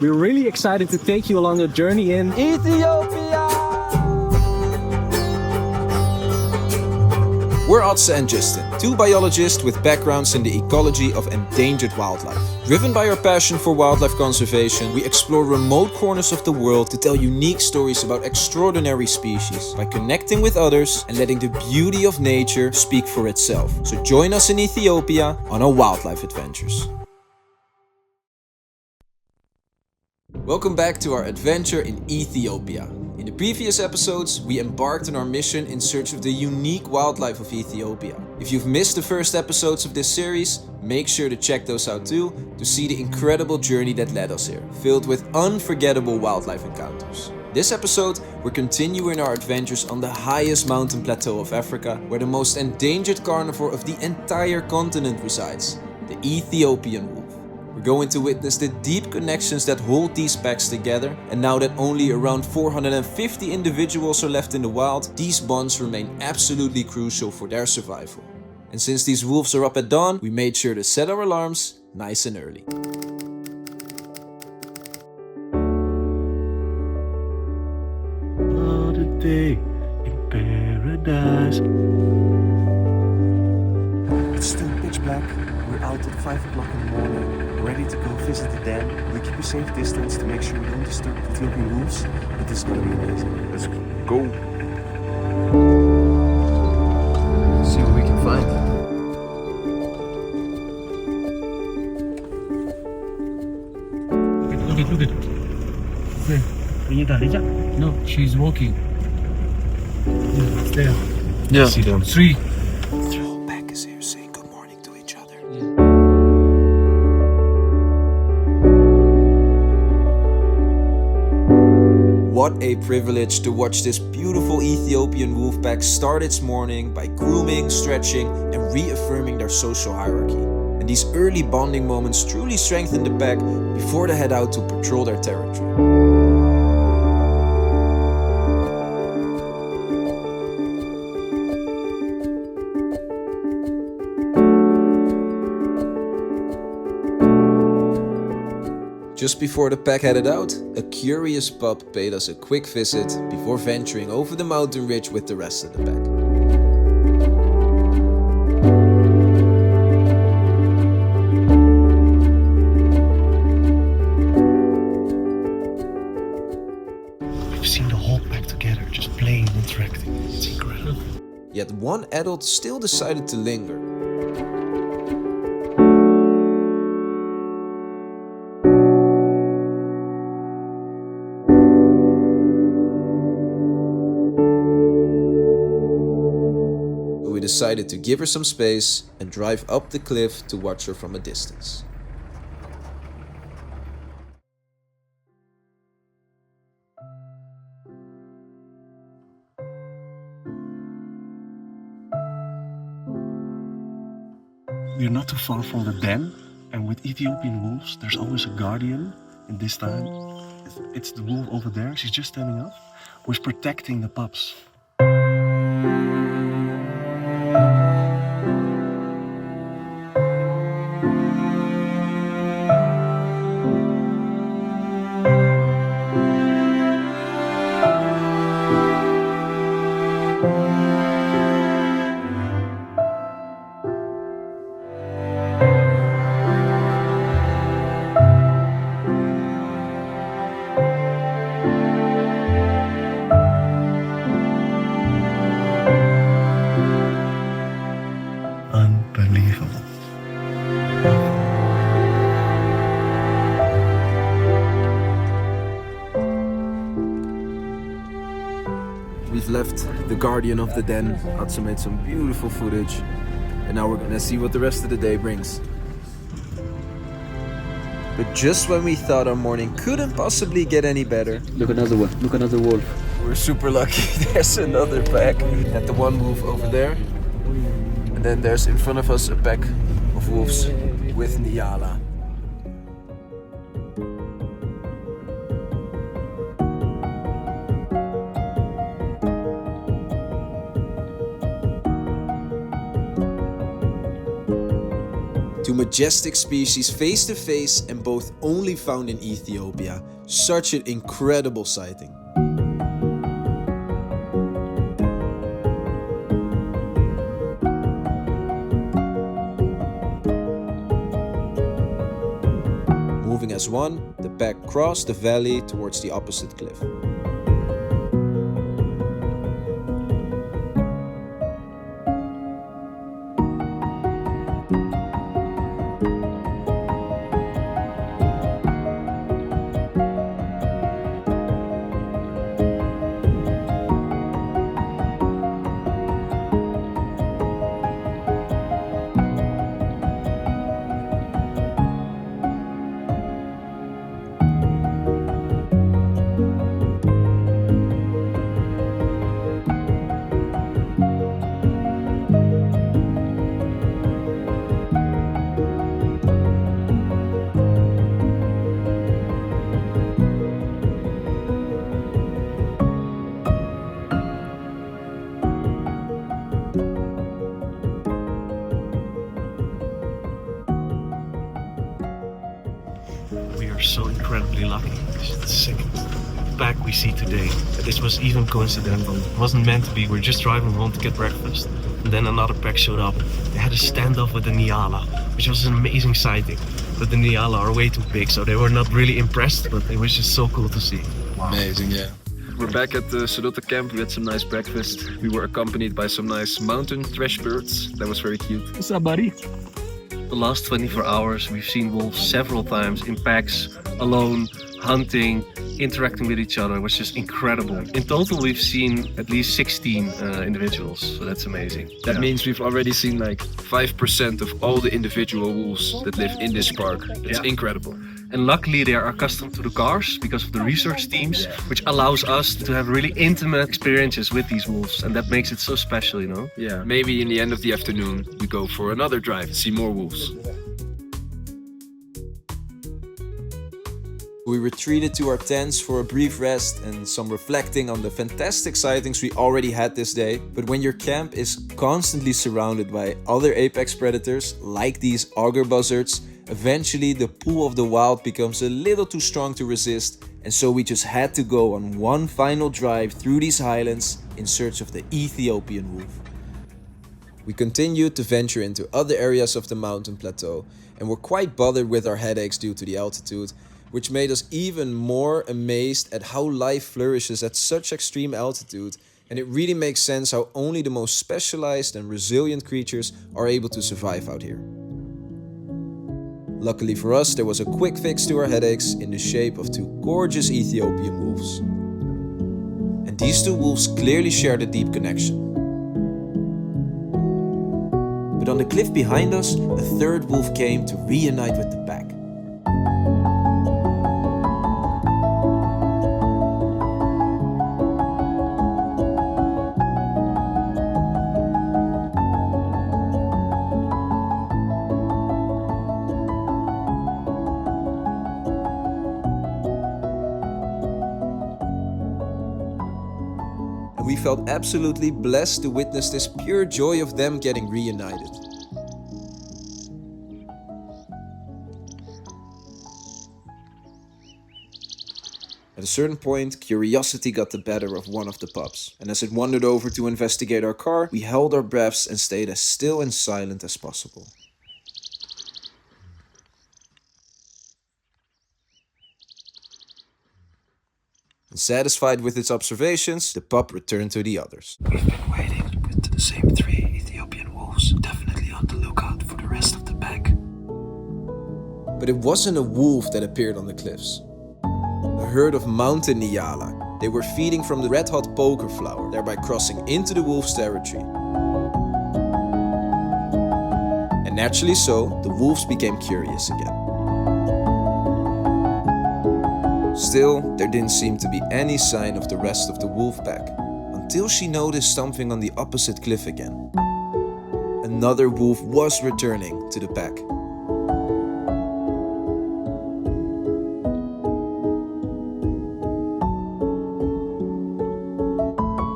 We're really excited to take you along a journey in Ethiopia! We're Otse and Justin, two biologists with backgrounds in the ecology of endangered wildlife. Driven by our passion for wildlife conservation, we explore remote corners of the world to tell unique stories about extraordinary species by connecting with others and letting the beauty of nature speak for itself. So join us in Ethiopia on our wildlife adventures. Welcome back to our adventure in Ethiopia. In the previous episodes, we embarked on our mission in search of the unique wildlife of Ethiopia. If you've missed the first episodes of this series, make sure to check those out too to see the incredible journey that led us here, filled with unforgettable wildlife encounters. This episode, we're continuing our adventures on the highest mountain plateau of Africa, where the most endangered carnivore of the entire continent resides, the Ethiopian wolf. We're going to witness the deep connections that hold these packs together, and now that only around 450 individuals are left in the wild, these bonds remain absolutely crucial for their survival. And since these wolves are up at dawn, we made sure to set our alarms nice and early. Another day in paradise. It's still pitch black. We're out at 5 o'clock in the morning, ready to go visit the dam. We keep a safe distance to make sure we don't disturb the Ethiopian wolves, but this is gonna be amazing. Let's go. See what we can find. Look at. No, she's walking. Yeah, it's there. Yeah. See them. 3. The whole pack is here saying good morning to each other. What a privilege to watch this beautiful Ethiopian wolf pack start its morning by grooming, stretching, and reaffirming their social hierarchy. And these early bonding moments truly strengthen the pack before they head out to patrol their territory. Just before the pack headed out, a curious pup paid us a quick visit before venturing over the mountain ridge with the rest of the pack. We've seen the whole pack together, just playing and interacting. It's incredible. Yet one adult still decided to linger. We decided to give her some space and drive up the cliff to watch her from a distance. We're not too far from the den, and with Ethiopian wolves, there's always a guardian. And this time, it's the wolf over there. She's just standing up, who's protecting the pups. Unbelievable. We've left the guardian of the den. Otse made some beautiful footage. And now we're gonna see what the rest of the day brings. But just when we thought our morning couldn't possibly get any better, Look, another one. Look, another wolf. we're super lucky. There's another pack. At the one wolf over there. And then there's in front of us a pack of wolves with Nyala. To Two majestic species face to face and both only found in Ethiopia. Such an incredible sighting. Moving as one, the pack crossed the valley towards the opposite cliff. We are so incredibly lucky. This is the second pack we see today. This was even coincidental. It wasn't meant to be. We're just driving home to get breakfast. And then another pack showed up. They had a standoff with the Nyala, which was an amazing sighting. But the Nyala are way too big, so they were not really impressed, but it was just so cool to see. Wow. Amazing, yeah. We're back at the Sodota camp. We had some nice breakfast. We were accompanied by some nice mountain thrush birds. That was very cute. What's up, buddy? The last 24 hours, we've seen wolves several times in packs, alone, hunting, interacting with each other. It was just incredible. In total, we've seen at least 16 individuals, so that's amazing. That means we've already seen like 5% of all the individual wolves that live in this park. It's incredible. And luckily they are accustomed to the cars because of the research teams, which allows us to have really intimate experiences with these wolves. And that makes it so special, you know? Yeah, maybe in the end of the afternoon, we go for another drive to see more wolves. We retreated to our tents for a brief rest and some reflecting on the fantastic sightings we already had this day. But when your camp is constantly surrounded by other apex predators, like these auger buzzards, eventually the pull of the wild becomes a little too strong to resist, and so we just had to go on one final drive through these highlands in search of the Ethiopian wolf. We continued to venture into other areas of the mountain plateau and were quite bothered with our headaches due to the altitude, which made us even more amazed at how life flourishes at such extreme altitude, and it really makes sense how only the most specialized and resilient creatures are able to survive out here. Luckily for us, there was a quick fix to our headaches in the shape of two gorgeous Ethiopian wolves. And these two wolves clearly shared a deep connection. But on the cliff behind us, a third wolf came to reunite with the pack. We felt absolutely blessed to witness this pure joy of them getting reunited. At a certain point, curiosity got the better of one of the pups, and as it wandered over to investigate our car, we held our breaths and stayed as still and silent as possible. And satisfied with its observations, the pup returned to the others. We've been waiting with the same 3 Ethiopian wolves, definitely on the lookout for the rest of the pack. But it wasn't a wolf that appeared on the cliffs. A herd of mountain Nyala. They were feeding from the red-hot poker flower, thereby crossing into the wolf's territory. And naturally so, the wolves became curious again. Still, there didn't seem to be any sign of the rest of the wolf pack, until she noticed something on the opposite cliff again. Another wolf was returning to the pack.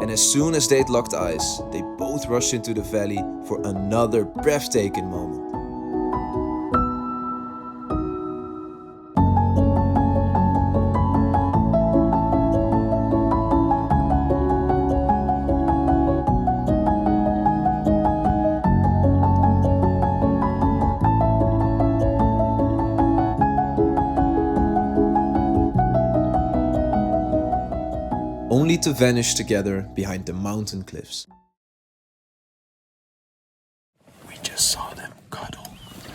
And as soon as they'd locked eyes, they both rushed into the valley for another breathtaking moment. only to vanish together behind the mountain cliffs. We just saw them cuddle.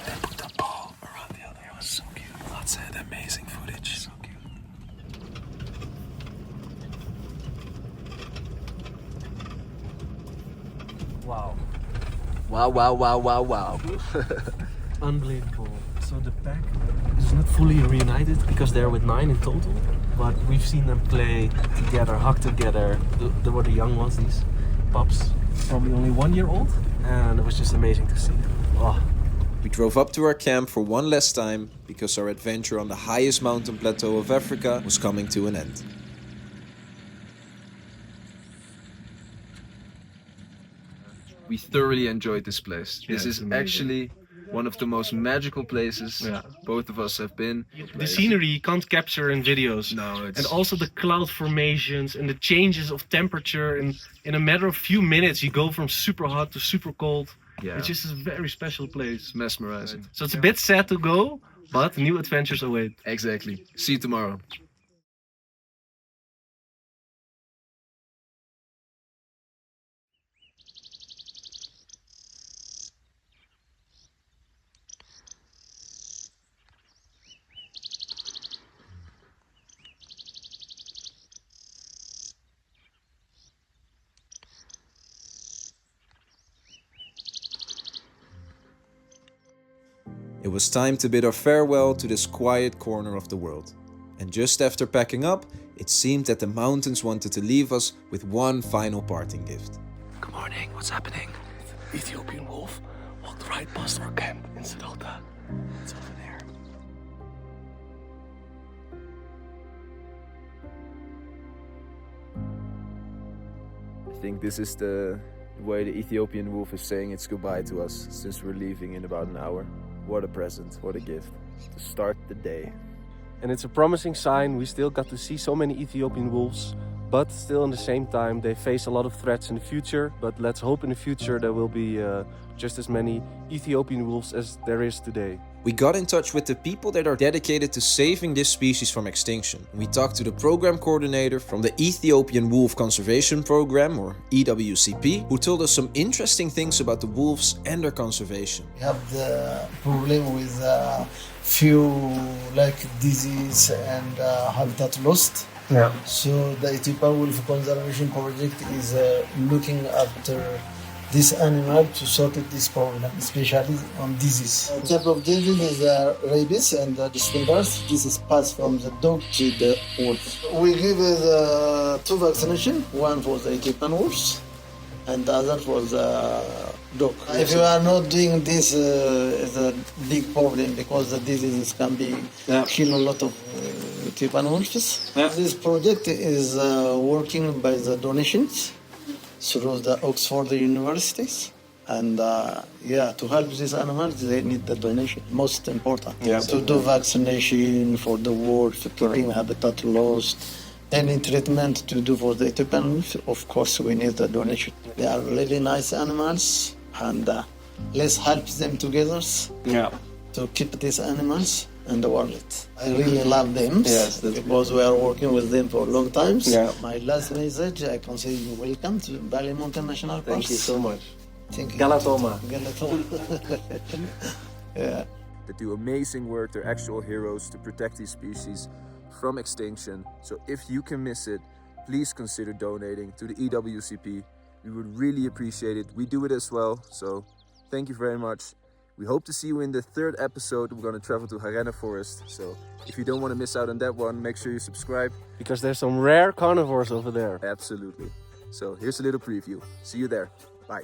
They put the ball around the other. It was so cute. Lots of amazing footage. So cute. Wow. Wow. Unbelievable. So the pack is not fully reunited because they're with 9 in total, but we've seen them play together, hug together. They were the young ones, these pups, probably only 1 year old, and it was just amazing to see. Oh. We drove up to our camp for one last time because our adventure on the highest mountain plateau of Africa was coming to an end. We thoroughly enjoyed this place. This it's is amazing. actually one of the most magical places both of us have been. The scenery you can't capture in videos. No, it's... And also the cloud formations and the changes of temperature. In a matter of few minutes, you go from super hot to super cold. Yeah. It's just a very special place. It's mesmerizing. So it's a bit sad to go, but new adventures await. Exactly. See you tomorrow. It was time to bid our farewell to this quiet corner of the world. And just after packing up, it seemed that the mountains wanted to leave us with one final parting gift. Good morning. What's happening? Ethiopian wolf walked right past our camp in Sedota. It's over there. I think this is the way the Ethiopian wolf is saying its goodbye to us since we're leaving in about an hour. What a present, what a gift to start the day. And it's a promising sign. We still got to see so many Ethiopian wolves, but still in the same time they face a lot of threats in the future. But let's hope in the future there will be just as many Ethiopian wolves as there is today. We got in touch with the people that are dedicated to saving this species from extinction. We talked to the program coordinator from the Ethiopian Wolf Conservation Program, or EWCP, who told us some interesting things about the wolves and their conservation. We have the problem with few like disease and habitat lost. Yeah. So the Ethiopian Wolf Conservation Project is looking after this animal to sort out this problem, especially on disease. The type of disease is rabies and distemper. This is passed from the dog to the wolf. We give 2 vaccinations, one for the Ethiopian wolves and the other for the dog. If you are not doing this, it's a big problem because the diseases can be kill a lot of Ethiopian wolves. This project is working by the donations through the Oxford universities. And to help these animals, they need the donation, most important. To do vaccination for the wolf, keeping habitat lost, any treatment to do for the Ethiopian wolf, of course we need the donation. They are really nice animals, and let's help them together to keep these animals in the world. I really love them because we are working with them for a long time. My last message, I can say welcome to Bali Mountain National Park. Thank you so much. Thank you. Galatoma. That do amazing work, they're actual heroes to protect these species from extinction. So if you can miss it, please consider donating to the EWCP. We would really appreciate it. We do it as well, so thank you very much. We hope to see you in the 3rd episode. We're going to travel to Harena Forest, so if you don't want to miss out on that one, make sure you subscribe. Because there's some rare carnivores over there. Absolutely. So here's a little preview. See you there. Bye.